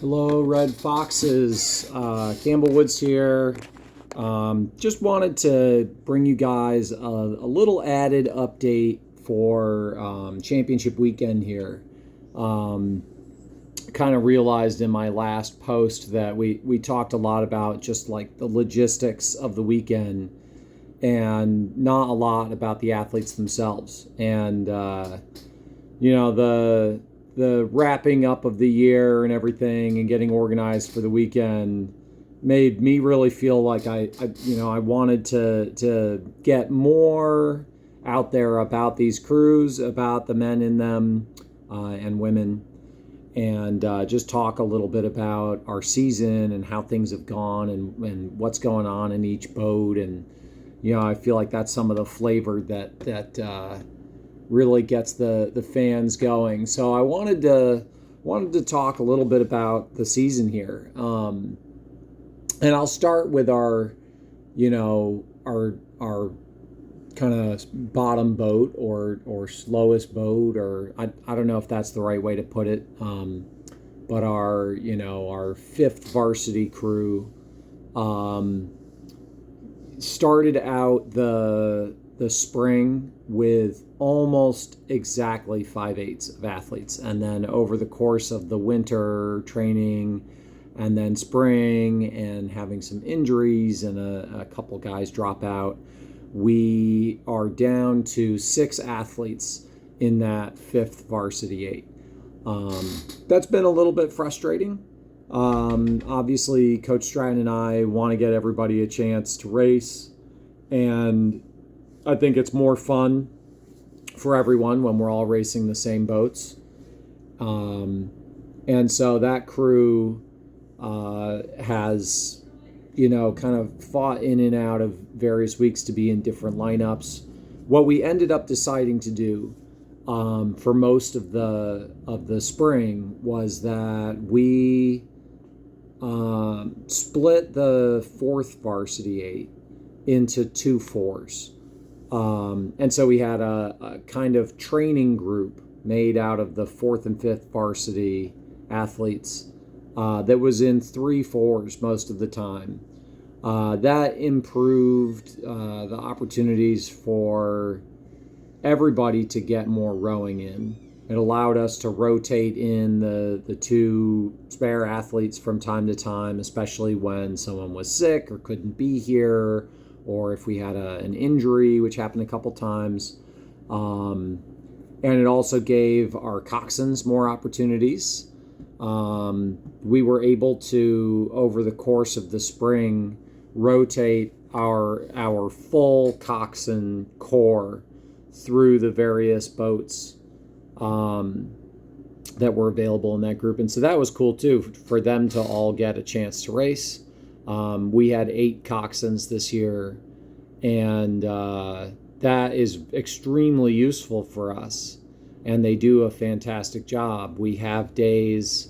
Hello, Red Foxes. Campbell Woods here. Just wanted to bring you guys a little added update for championship weekend here. Um, kind of realized in my last post that we talked a lot about just like the logistics of the weekend and not a lot about the athletes themselves. And the wrapping up of the year and everything and getting organized for the weekend made me really feel like I wanted to get more out there about these crews, about the men in them and women, and just talk a little bit about our season and how things have gone and what's going on in each boat. And I feel like that's some of the flavor that really gets the fans going. So I wanted to talk a little bit about the season here, and I'll start with our kind of bottom boat or slowest boat, or I don't know if that's the right way to put it, but our fifth varsity crew started out the spring with almost exactly 5/8 of athletes, and then over the course of the winter training and then spring and having some injuries and a couple guys drop out, we are down to 6 athletes in that fifth varsity 8. That's been a little bit frustrating. Obviously, Coach Stratton and I want to get everybody a chance to race, and I think it's more fun for everyone when we're all racing the same boats. And so that crew has, kind of fought in and out of various weeks to be in different lineups. What we ended up deciding to do for most of the spring was that we split the fourth varsity 8 into 2 4s. And so we had a kind of training group made out of the fourth and fifth varsity athletes that was in 3 4s most of the time. That improved the opportunities for everybody to get more rowing in. It allowed us to rotate in the 2 spare athletes from time to time, especially when someone was sick or couldn't be here, or if we had an injury, which happened a couple times. And it also gave our coxswains more opportunities. We were able to, over the course of the spring, rotate our full coxswain corps through the various boats that were available in that group. And so that was cool too, for them to all get a chance to race. We had 8 coxswains this year, and that is extremely useful for us, and they do a fantastic job. We have days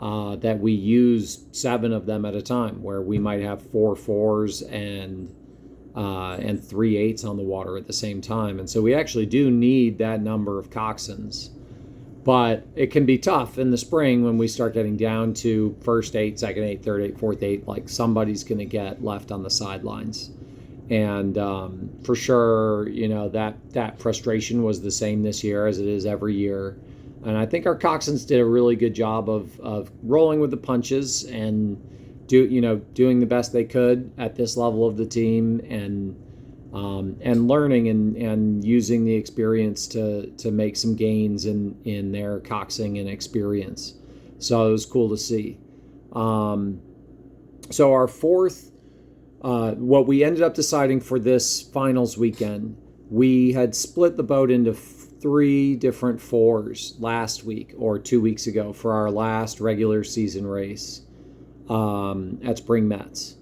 that we use 7 of them at a time, where we might have 4 4s and 3 8s on the water at the same time. And so we actually do need that number of coxswains. But it can be tough in the spring when we start getting down to first 8, second 8, third 8, fourth 8. Like, somebody's going to get left on the sidelines. And for sure, that frustration was the same this year as it is every year. And I think our coxswains did a really good job of rolling with the punches and doing the best they could at this level of the team, and learning and using the experience to make some gains in their coxing and experience. So it was cool to see. So our fourth, what we ended up deciding for this finals weekend, we had split the boat into 3 different 4s last week or 2 weeks ago for our last regular season race at Spring Mets.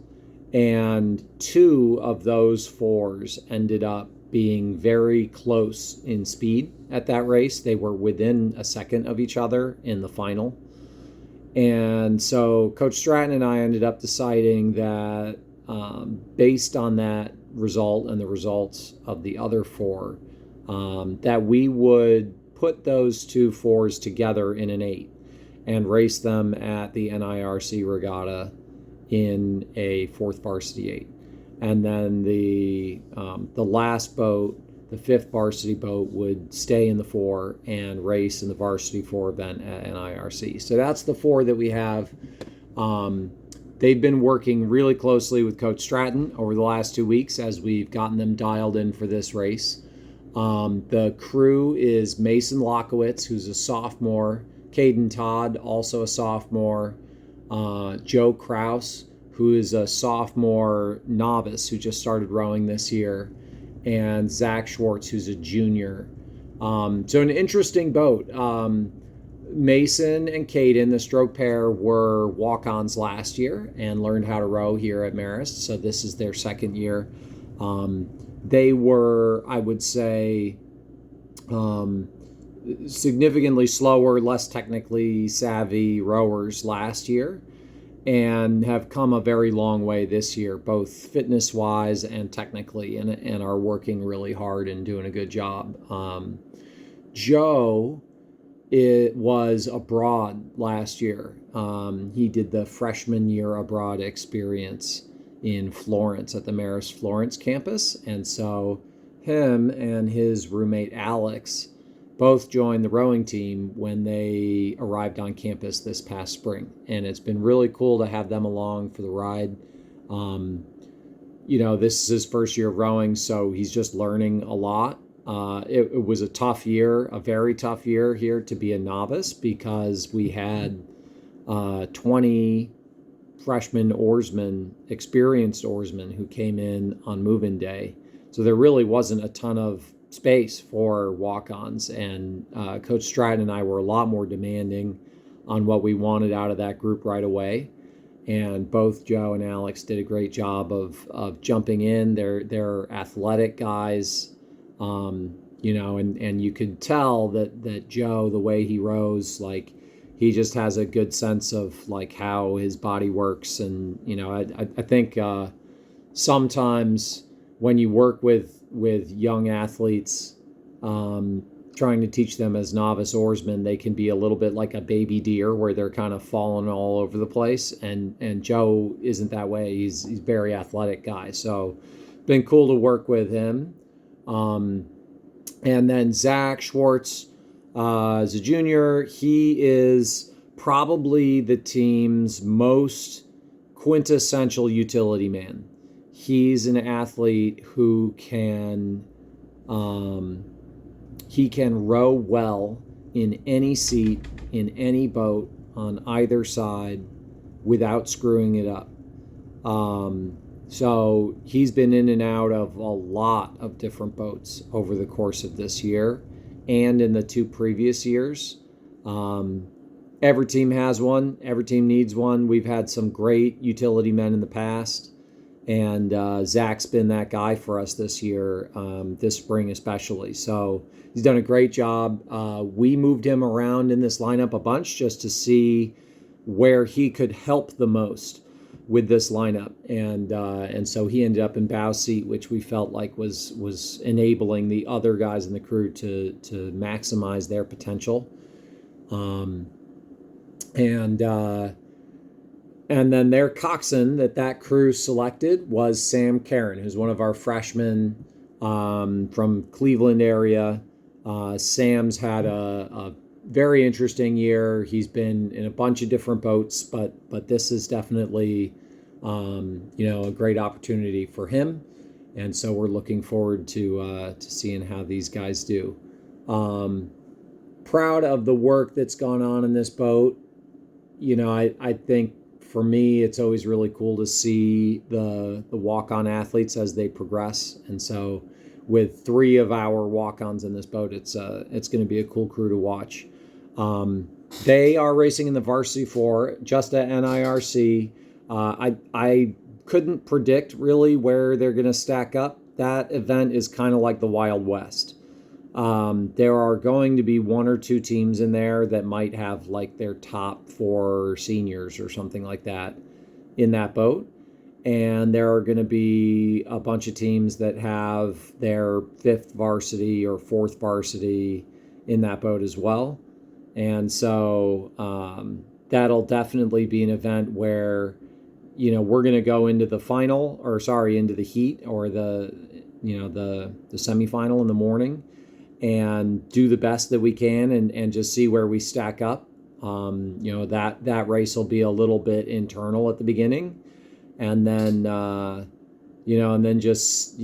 And 2 of those 4s ended up being very close in speed at that race. They were within a second of each other in the final. And so Coach Stratton and I ended up deciding that based on that result and the results of the other 4, that we would put those 2 4s together in an 8. and race them at the NIRC regatta in a fourth varsity 8. And then the last boat, the fifth varsity boat, would stay in the 4 and race in the varsity 4 event at NIRC. So that's the 4 that we have. They've been working really closely with Coach Stratton over the last 2 weeks as we've gotten them dialed in for this race. The crew is Mason Lockowitz, who's a sophomore, Caden Todd, also a sophomore, Joe Kraus, who is a sophomore novice who just started rowing this year, and Zach Schwartz, who's a junior. So an interesting boat. Mason and Caden, the stroke pair, were walk-ons last year and learned how to row here at Marist. So this is their second year. They were, I would say, significantly slower, less technically savvy rowers last year, and have come a very long way this year, both fitness-wise and technically, and are working really hard and doing a good job. Joe, it was abroad last year. He did the freshman year abroad experience in Florence at the Marist Florence campus. And so him and his roommate Alex both joined the rowing team when they arrived on campus this past spring. And it's been really cool to have them along for the ride. This is his first year of rowing, so he's just learning a lot. It was a tough year, a very tough year here to be a novice, because we had 20 freshman oarsmen, experienced oarsmen, who came in on move-in day. So there really wasn't a ton of space for walk-ons, and Coach Stratton and I were a lot more demanding on what we wanted out of that group right away. And both Joe and Alex did a great job of jumping in. They're athletic guys. And you could tell that Joe, the way he rows, like, he just has a good sense of like how his body works. And I think sometimes when you work with young athletes, trying to teach them as novice oarsmen, they can be a little bit like a baby deer, where they're kind of falling all over the place. And Joe isn't that way. He's a very athletic guy. So been cool to work with him. And then Zach Schwartz, as a junior, he is probably the team's most quintessential utility man. He's an athlete who can row well in any seat, in any boat, on either side, without screwing it up. So he's been in and out of a lot of different boats over the course of this year and in the 2 previous years. Every team has one. Every team needs one. We've had some great utility men in the past, and Zach's been that guy for us this year, this spring especially. So he's done a great job. We moved him around in this lineup a bunch just to see where he could help the most with this lineup, and so he ended up in bow seat, which we felt like was enabling the other guys in the crew to maximize their potential. And then their coxswain that crew selected was Sam Karen, who's one of our freshmen from Cleveland area. Sam's had a very interesting year. He's been in a bunch of different boats, but this is definitely a great opportunity for him, and so we're looking forward to seeing how these guys do. Proud of the work that's gone on in this boat. I think for me it's always really cool to see the walk-on athletes as they progress, and so with 3 of our walk-ons in this boat, it's going to be a cool crew to watch. They are racing in the varsity 4 just at NIRC. I couldn't predict really where they're going to stack up. That event is kind of like the Wild West. There are going to be 1 or 2 teams in there that might have like their top 4 seniors or something like that in that boat. And there are going to be a bunch of teams that have their 5th varsity or 4th varsity in that boat as well. And so that'll definitely be an event where, we're going to go into the final, or sorry, into the heat, or the semifinal in the morning, and do the best that we can, and just see where we stack up. That race will be a little bit internal at the beginning, and then just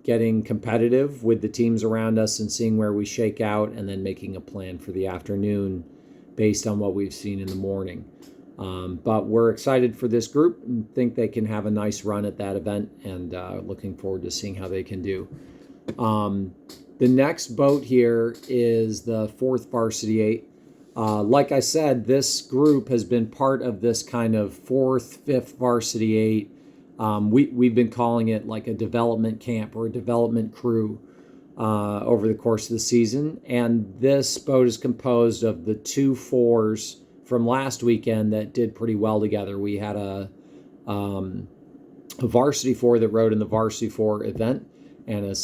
getting competitive with the teams around us and seeing where we shake out, and then making a plan for the afternoon based on what we've seen in the morning. But we're excited for this group and think they can have a nice run at that event, and looking forward to seeing how they can do. The next boat here is the 4th Varsity 8. Like I said, this group has been part of this kind of 4th, 5th Varsity 8. We've been calling it like a development camp or a development crew over the course of the season. And this boat is composed of the 2 4s from last weekend that did pretty well together. We had a Varsity 4 that rode in the Varsity 4 event, and a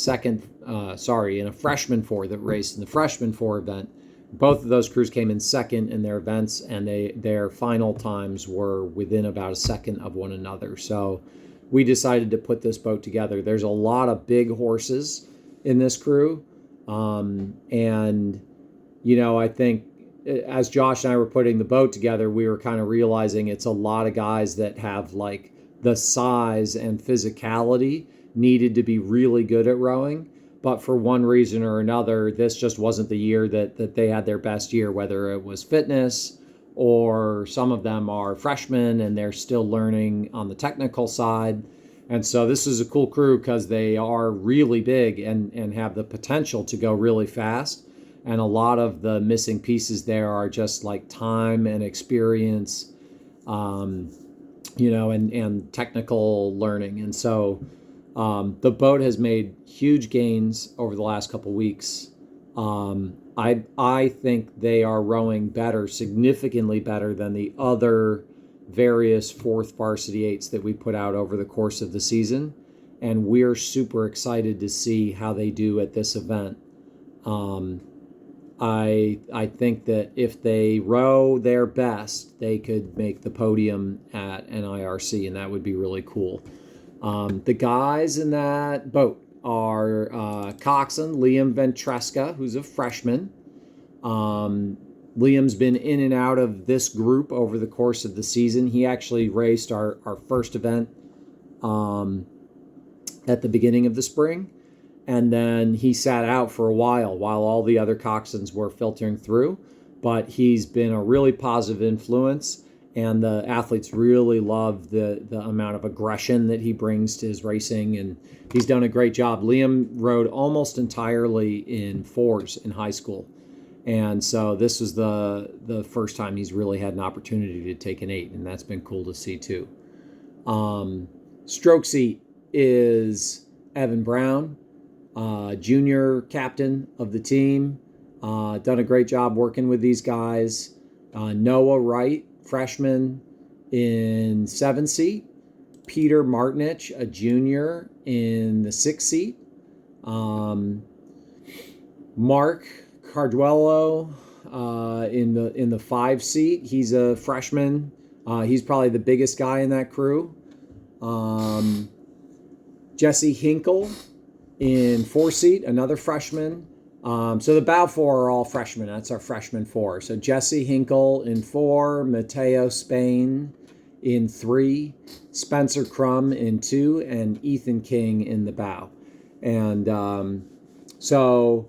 Freshman 4 that raced in the Freshman 4 event. Both of those crews came in second in their events, and their final times were within about a second of one another. So we decided to put this boat together. There's a lot of big horses in this crew. I think as Josh and I were putting the boat together, we were kind of realizing it's a lot of guys that have like the size and physicality needed to be really good at rowing. But for one reason or another, this just wasn't the year that they had their best year, whether it was fitness, or some of them are freshmen and they're still learning on the technical side. And so this is a cool crew because they are really big and have the potential to go really fast. And a lot of the missing pieces there are just like time and experience, and technical learning. And so the boat has made huge gains over the last couple weeks. I think they are rowing better, significantly better than the other various 4th Varsity 8s that we put out over the course of the season. And we're super excited to see how they do at this event. I think that if they row their best, they could make the podium at NIRC, and that would be really cool. The guys in that boat are coxswain Liam Ventresca, who's a freshman. Liam's been in and out of this group over the course of the season. He actually raced our first event at the beginning of the spring, and then he sat out for a while all the other coxswains were filtering through. But he's been a really positive influence, and the athletes really love the amount of aggression that he brings to his racing, and he's done a great job. Liam rode almost entirely in 4s in high school, and so this was the first time he's really had an opportunity to take an 8, and that's been cool to see too. Stroke seat is Evan Brown, junior captain of the team. Done a great job working with these guys. Noah Wright, freshman, in 7 seat. Peter Martinich, a junior, in the 6 seat. Mark Carduello in the 5 seat. He's a freshman. He's probably the biggest guy in that crew. Jesse Hinkle in 4 seat, another freshman. So the bow 4 are all freshmen. That's our freshman 4. So Jesse Hinkle in 4, Mateo Spain in 3, Spencer Crum in 2, and Ethan King in the bow. And so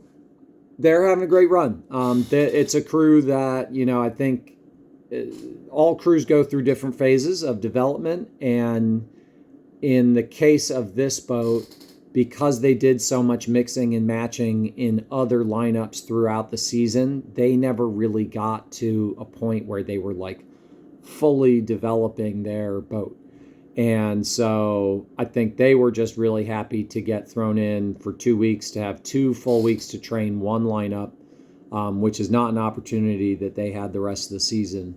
they're having a great run. It's a crew that, I think all crews go through different phases of development. And in the case of this boat, because they did so much mixing and matching in other lineups throughout the season, they never really got to a point where they were like fully developing their boat. And so I think they were just really happy to get thrown in for 2 weeks, to have 2 full weeks to train one lineup, which is not an opportunity that they had the rest of the season.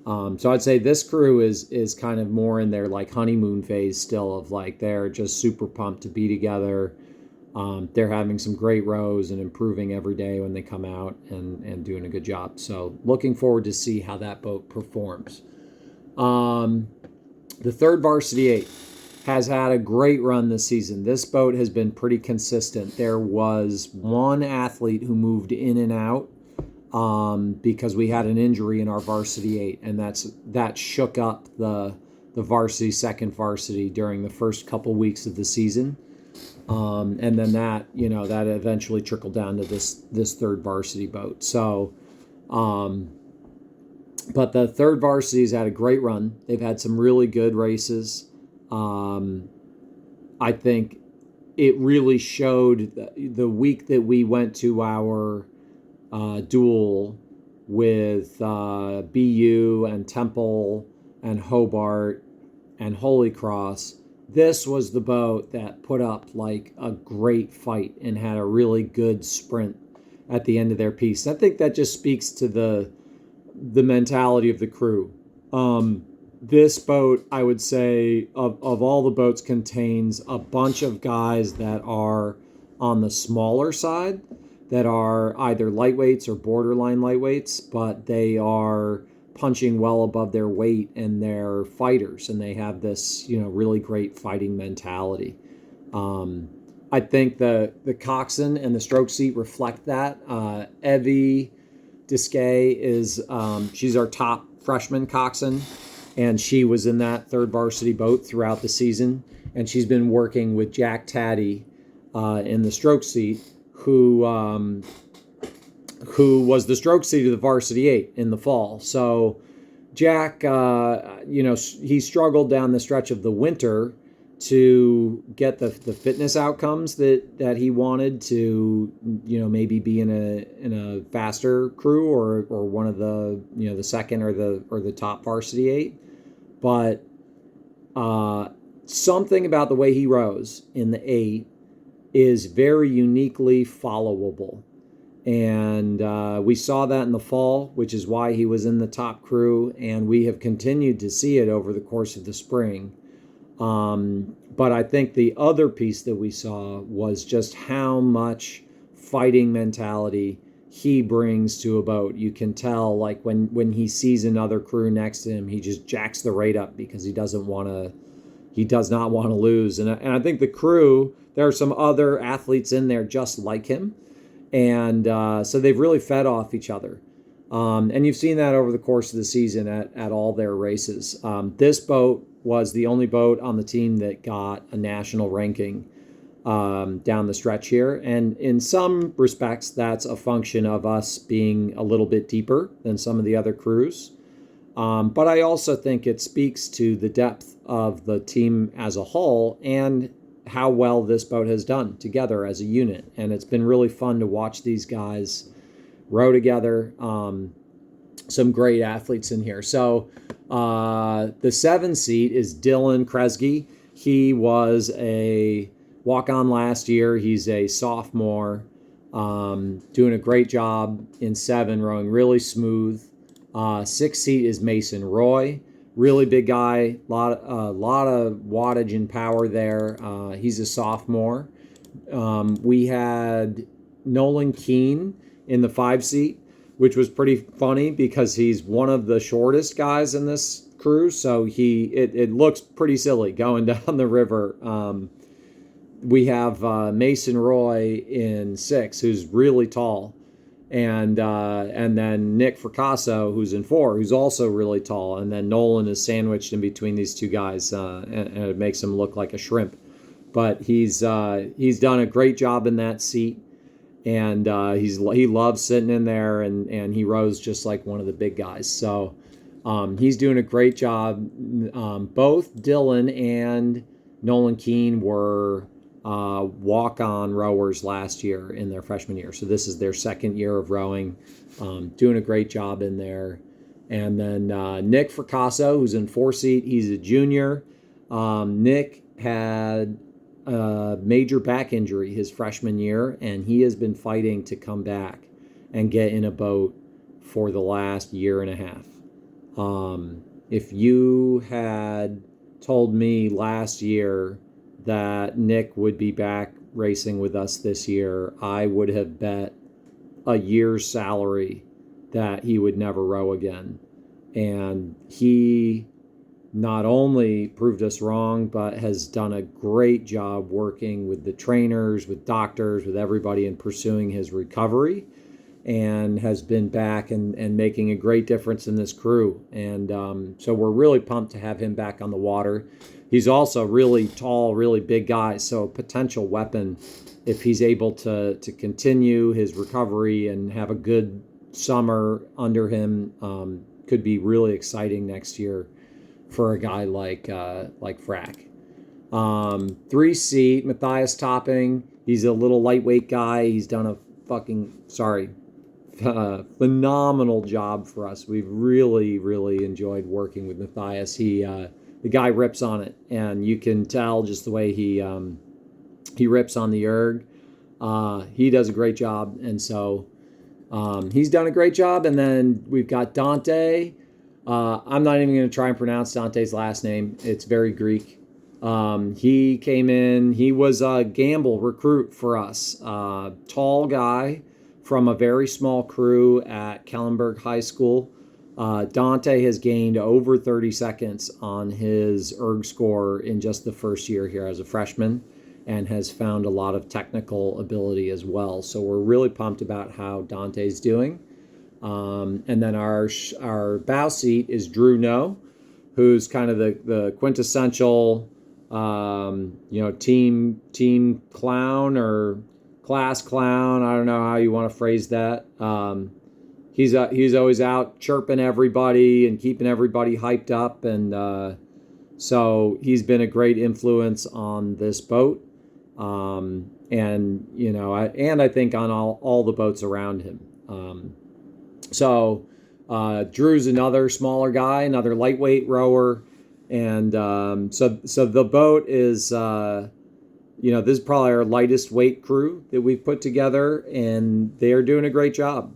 So I'd say this crew is kind of more in their like honeymoon phase still, of like they're just super pumped to be together. They're having some great rows and improving every day when they come out and doing a good job. So looking forward to see how that boat performs. The third Varsity 8 has had a great run this season. This boat has been pretty consistent. There was one athlete who moved in and out because we had an injury in our Varsity 8, and that shook up the varsity, second varsity, during the first couple weeks of the season. And then that eventually trickled down to this third varsity boat. So, but the third varsity's had a great run. They've had some really good races. I think it really showed the week that we went to our duel with BU and Temple and Hobart and Holy Cross. This was the boat that put up like a great fight and had a really good sprint at the end of their piece. I think that just speaks to the mentality of the crew. This boat, I would say, of all the boats, contains a bunch of guys that are on the smaller side, that are either lightweights or borderline lightweights, but they are punching well above their weight, and they're fighters, and they have this, really great fighting mentality. I think the coxswain and the stroke seat reflect that. Evie Disquet is she's our top freshman coxswain, and she was in that third varsity boat throughout the season, and she's been working with Jack Taddy in the stroke seat, who was the stroke seat of the Varsity 8 in the fall. So Jack, he struggled down the stretch of the winter to get the fitness outcomes that he wanted to, maybe be in a faster crew or one of the, the second or the top Varsity 8. But something about the way he rows in the 8 is very uniquely followable. And we saw that in the fall, which is why he was in the top crew, and we have continued to see it over the course of the spring. But I think the other piece that we saw was just how much fighting mentality he brings to a boat. You can tell, like, when he sees another crew next to him, he just jacks the rate up because he does not want to lose. And I think the crew, there are some other athletes in there just like him. And so they've really fed off each other. And you've seen that over the course of the season at all their races. This boat was the only boat on the team that got a national ranking down the stretch here. And in some respects, that's a function of us being a little bit deeper than some of the other crews. But I also think it speaks to the depth of the team as a whole and how well this boat has done together as a unit. And it's been really fun to watch these guys row together. Some great athletes in here. So the 7 seat is Dylan Kresge. He was a walk-on last year. He's a sophomore, doing a great job in 7, rowing really smooth. 6 seat is Mason Roy. Really big guy, lot of wattage and power there. He's a sophomore. We had Nolan Keene in the 5 seat, which was pretty funny because he's one of the shortest guys in this crew. So it looks pretty silly going down the river. We have Mason Roy in 6, who's really tall. And then Nick Fracasso, who's in 4, who's also really tall. And then Nolan is sandwiched in between these two guys, and it makes him look like a shrimp. But he's done a great job in that seat, and he loves sitting in there, and he rows just like one of the big guys. So he's doing a great job. Both Dylan and Nolan Keene were walk-on rowers last year in their freshman year. So this is their second year of rowing, doing a great job in there. And then Nick Fracasso, who's in 4 seat, he's a junior. Nick had a major back injury his freshman year, and he has been fighting to come back and get in a boat for the last year and a half. If you had told me last year that Nick would be back racing with us this year, I would have bet a year's salary that he would never row again. And he not only proved us wrong, but has done a great job working with the trainers, with doctors, with everybody in pursuing his recovery, and has been back and making a great difference in this crew. And so we're really pumped to have him back on the water. He's also really tall, really big guy, so a potential weapon if he's able to continue his recovery and have a good summer under him. Could be really exciting next year for a guy like Frack. 3-seat, Matthias Topping. He's a little lightweight guy. He's done a phenomenal job for us. We've really, really enjoyed working with Matthias. The guy rips on it, and you can tell just the way he rips on the erg. He does a great job, and so he's done a great job. And then we've got Dante. I'm not even going to try and pronounce Dante's last name. It's very Greek. He came in. He was a gamble recruit for us. Tall guy from a very small crew at Kellenberg High School. Dante has gained over 30 seconds on his erg score in just the first year here as a freshman, and has found a lot of technical ability as well. So we're really pumped about how Dante's doing. And then our bow seat is Drew No, who's kind of the quintessential, team clown or class clown. I don't know how you want to phrase that. He's always out chirping everybody and keeping everybody hyped up, and so he's been a great influence on this boat, and I think on all the boats around him. So Drew's another smaller guy, another lightweight rower, and so the boat is this is probably our lightest weight crew that we've put together, and they are doing a great job.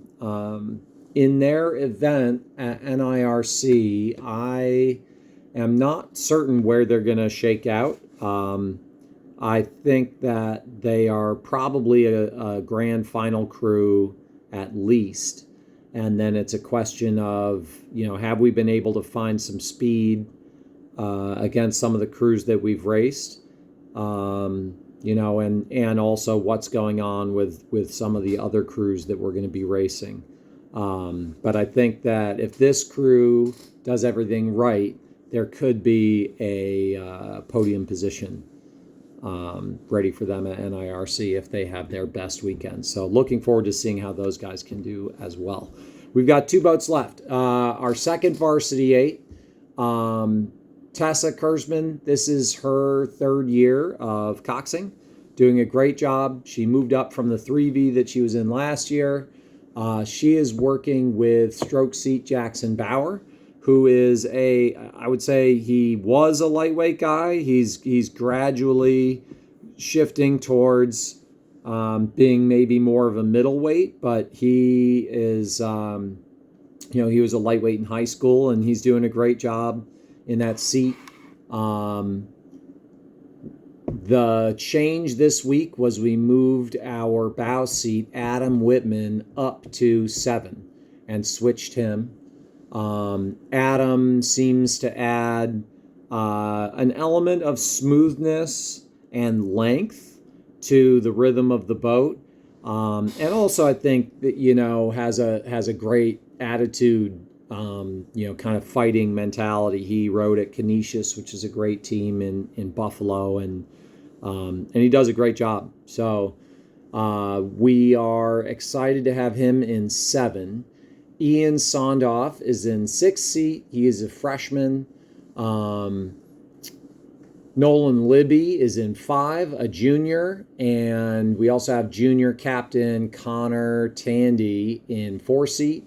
In their event at NIRC, I am not certain where they're going to shake out. I think that they are probably a grand final crew at least. And then it's a question of, have we been able to find some speed against some of the crews that we've raced? And also what's going on with some of the other crews that we're going to be racing. But I think that if this crew does everything right, there could be a podium position ready for them at NIRC if they have their best weekend. So looking forward to seeing how those guys can do as well. We've got 2 boats left. Our second varsity 8, Tessa Kurzman. This is her 3rd year of coxing, doing a great job. She moved up from the 3V that she was in last year. She is working with stroke seat Jackson Bauer, who is I would say he was a lightweight guy. He's gradually shifting towards being maybe more of a middleweight, but he is, he was a lightweight in high school, and he's doing a great job in that seat. The change this week was we moved our bow seat, Adam Whitman, up to 7 and switched him. Adam seems to add an element of smoothness and length to the rhythm of the boat, and also I think that has a great attitude, kind of fighting mentality. He rode at Canisius, which is a great team in Buffalo, and he does a great job. So we are excited to have him in 7. Ian Sondoff is in 6th seat. He is a freshman. Nolan Libby is in 5, a junior. And we also have junior captain Connor Tandy in 4 seat.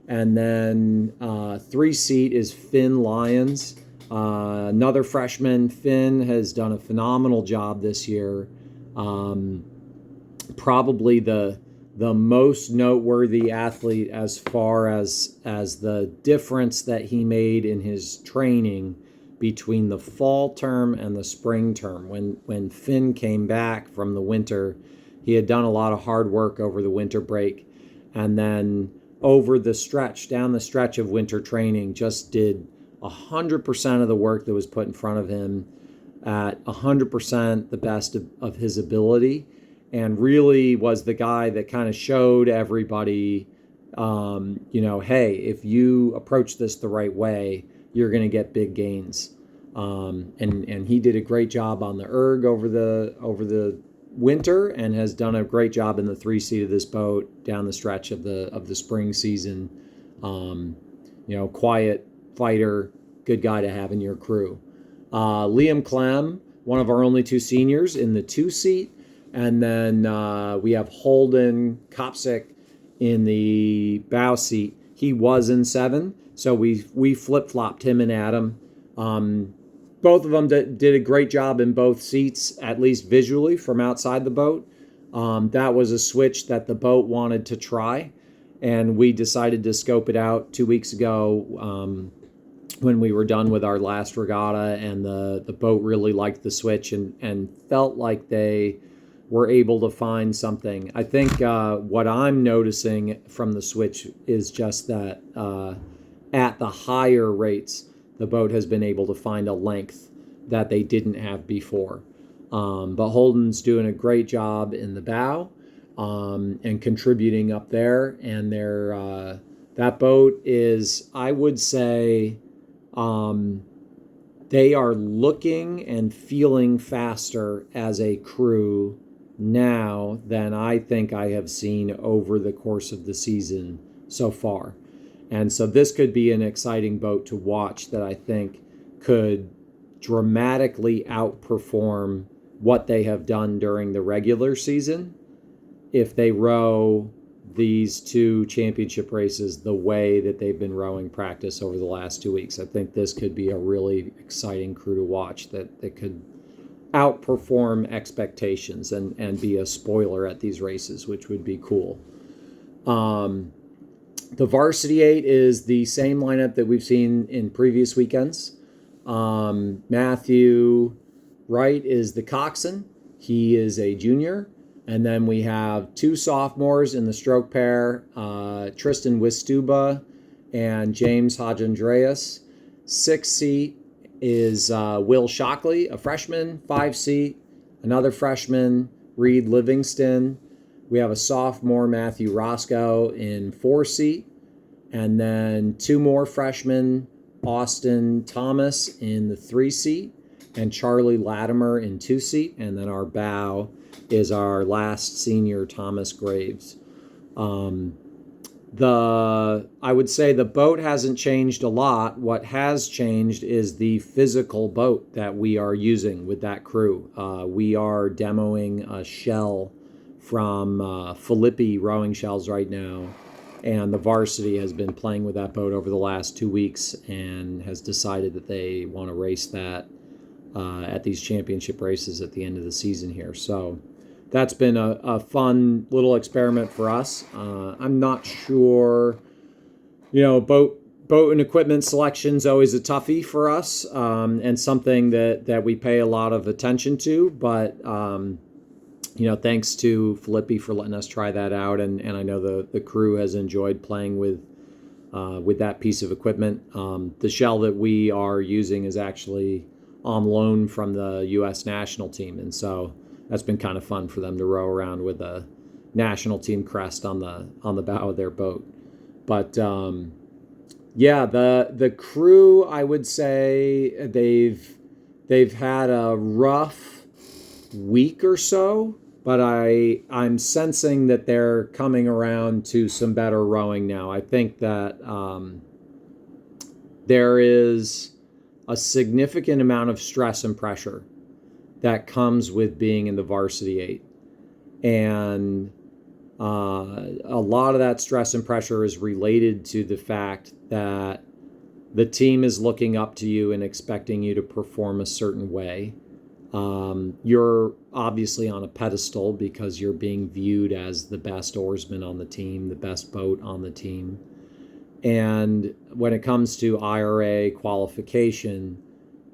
And then 3 seat is Finn Lyons, another freshman. Finn has done a phenomenal job this year. Probably the most noteworthy athlete as far as the difference that he made in his training between the fall term and the spring term. When Finn came back from the winter, he had done a lot of hard work over the winter break, and then over the stretch, down the stretch of winter training, just did 100% of the work that was put in front of him at 100% the best of his ability, and really was the guy that kind of showed everybody, hey, if you approach this the right way, you're going to get big gains. And he did a great job on the erg over the winter, and has done a great job in the 3 seat of this boat down the stretch of the spring season. Quiet fighter, good guy to have in your crew. Liam Clem, one of our only 2 seniors in the 2 seat. And then we have Holden Kopsick in the bow seat. He was in 7, so we flip-flopped him and Adam. Both of them did a great job in both seats, at least visually from outside the boat. That was a switch that the boat wanted to try, and we decided to scope it out 2 weeks ago when we were done with our last regatta, and the boat really liked the switch and felt like they were able to find something. I think what I'm noticing from the switch is just that at the higher rates, the boat has been able to find a length that they didn't have before. But Holden's doing a great job in the bow and contributing up there. And that boat is, I would say, they are looking and feeling faster as a crew now than I think I have seen over the course of the season so far. And so this could be an exciting boat to watch that I think could dramatically outperform what they have done during the regular season if they row these 2 championship races the way that they've been rowing practice over the last 2 weeks. I think this could be a really exciting crew to watch that could outperform expectations and be a spoiler at these races, which would be cool. The Varsity 8 is the same lineup that we've seen in previous weekends. Matthew Wright is the coxswain. He is a junior. And then we have 2 sophomores in the stroke pair, Tristan Wistuba and James Hodge-Andreas. 6 seat is Will Shockley, a freshman. 5 seat, another freshman, Reed Livingston. We have a sophomore, Matthew Roscoe, in 4 seat. And then 2 more freshmen, Austin Thomas in the 3 seat and Charlie Latimer in 2 seat. And then our bow is our last senior, Thomas Graves. I would say the boat hasn't changed a lot. What has changed is the physical boat that we are using with that crew. We are demoing a shell from Filippi Rowing Shells right now, and the varsity has been playing with that boat over the last 2 weeks and has decided that they want to race that at these championship races at the end of the season here. So that's been a fun little experiment for us. I'm not sure, boat and equipment selection is always a toughie for us, and something that we pay a lot of attention to, but thanks to Filippi for letting us try that out, and I know the crew has enjoyed playing with that piece of equipment. The shell that we are using is actually on loan from the U.S. national team, and so that's been kind of fun for them to row around with a national team crest on the bow of their boat. But the crew, I would say they've had a rough week or so, but I'm sensing that they're coming around to some better rowing now. I think that there is a significant amount of stress and pressure that comes with being in the Varsity 8. And a lot of that stress and pressure is related to the fact that the team is looking up to you and expecting you to perform a certain way. You're obviously on a pedestal because you're being viewed as the best oarsman on the team, the best boat on the team. And when it comes to IRA qualification,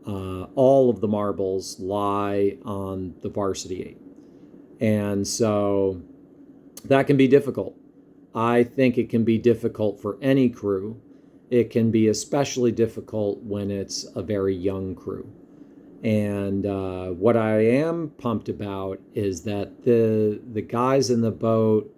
all of the marbles lie on the varsity 8. And so that can be difficult. I think it can be difficult for any crew. It can be especially difficult when it's a very young crew. And what I am pumped about is that the guys in the boat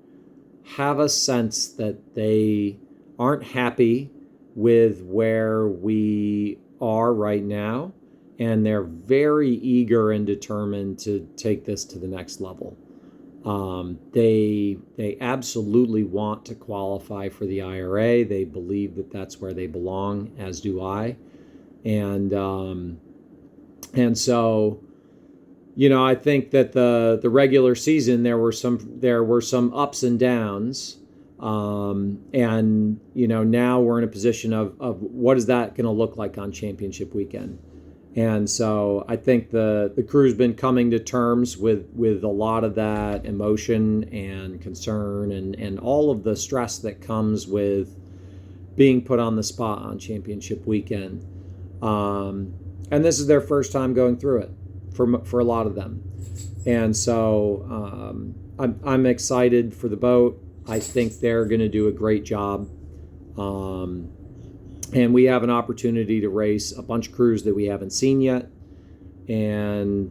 have a sense that they aren't happy with where we are right now, and they're very eager and determined to take this to the next level. They absolutely want to qualify for the IRA. They believe that that's where they belong, as do I, and so, I think that the regular season there were some ups and downs, and now we're in a position of what is that going to look like on championship weekend. And so I think the crew's been coming to terms with a lot of that emotion and concern and all of the stress that comes with being put on the spot on championship weekend. And this is their first time going through it for a lot of them. And so I'm excited for the boat. I think they're going to do a great job. And we have an opportunity to race a bunch of crews that we haven't seen yet and,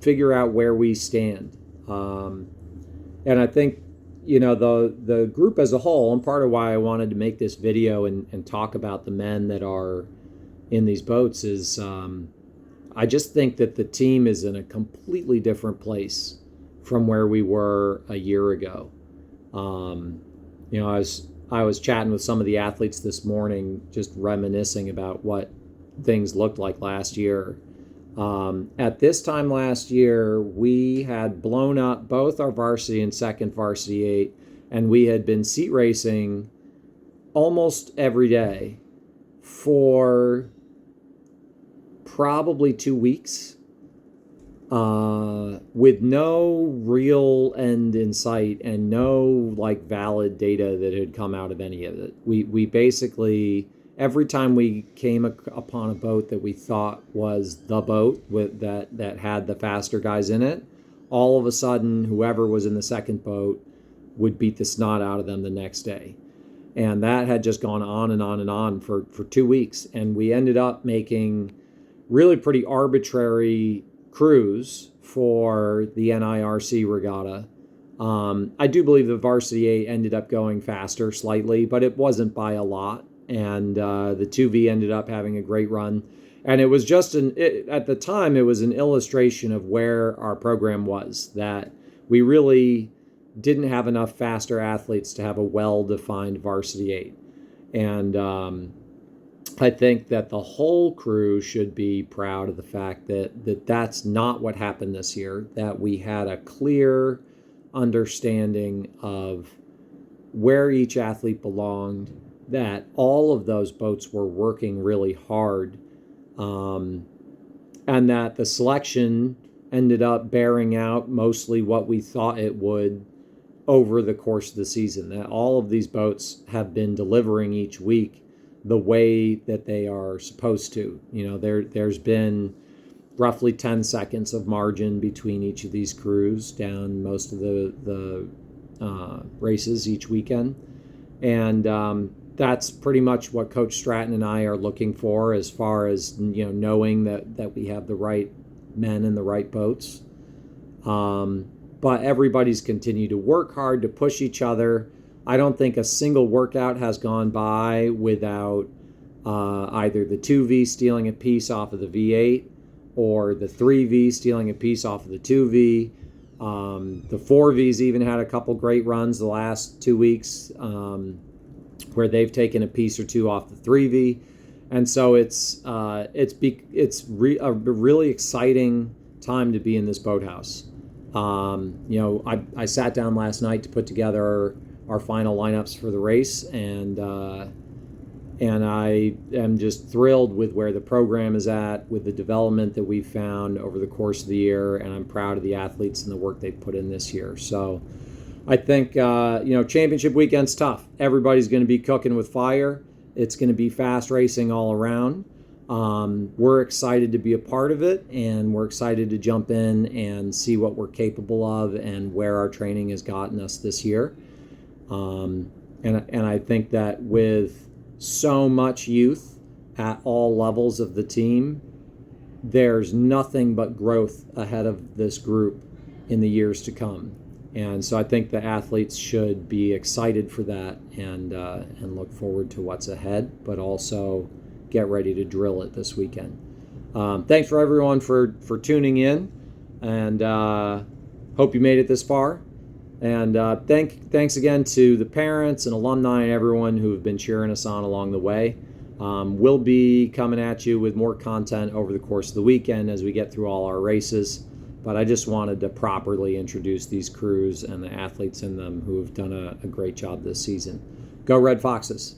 figure out where we stand. And I think, the group as a whole, and part of why I wanted to make this video and talk about the men that are in these boats is I just think that the team is in a completely different place from where we were a year ago. I was chatting with some of the athletes this morning, just reminiscing about what things looked like last year. At this time last year, we had blown up both our varsity and second varsity 8, and we had been seat racing almost every day for probably 2 weeks, with no real end in sight and no valid data that had come out of any of it. We basically, every time we came upon a boat that we thought was the boat that had the faster guys in it, all of a sudden whoever was in the second boat would beat the snot out of them the next day. And that had just gone on and on and on for 2 weeks. And we ended up making really pretty arbitrary crews for the NIRC regatta. I do believe the varsity 8 ended up going faster slightly, but it wasn't by a lot. And the 2V ended up having a great run. And it was just at the time, it was an illustration of where our program was, that we really didn't have enough faster athletes to have a well-defined varsity 8. And I think that the whole crew should be proud of the fact that that's not what happened this year, that we had a clear understanding of where each athlete belonged, that all of those boats were working really hard, and that the selection ended up bearing out mostly what we thought it would over the course of the season, that all of these boats have been delivering each week the way that they are supposed to. There's been roughly 10 seconds of margin between each of these crews down most of the races each weekend. And that's pretty much what Coach Stratton and I are looking for, as far as, knowing that we have the right men in the right boats. But everybody's continued to work hard to push each other. I don't think a single workout has gone by without either the 2V stealing a piece off of the V8 or the 3V stealing a piece off of the 2V. The 4Vs even had a couple great runs the last 2 weeks, where they've taken a piece or two off the 3V. And so it's a really exciting time to be in this boathouse. I sat down last night to put together our final lineups for the race, and I am just thrilled with where the program is at, with the development that we've found over the course of the year, and I'm proud of the athletes and the work they've put in this year. So I think, championship weekend's tough. Everybody's going to be cooking with fire. It's going to be fast racing all around. We're excited to be a part of it, and we're excited to jump in and see what we're capable of and where our training has gotten us this year. And I think that with so much youth at all levels of the team, there's nothing but growth ahead of this group in the years to come. And so I think the athletes should be excited for that and look forward to what's ahead, but also get ready to drill it this weekend. Thanks for everyone for tuning in, and hope you made it this far. And thanks again to the parents and alumni and everyone who have been cheering us on along the way. We'll be coming at you with more content over the course of the weekend as we get through all our races. But I just wanted to properly introduce these crews and the athletes in them who have done a great job this season. Go Red Foxes!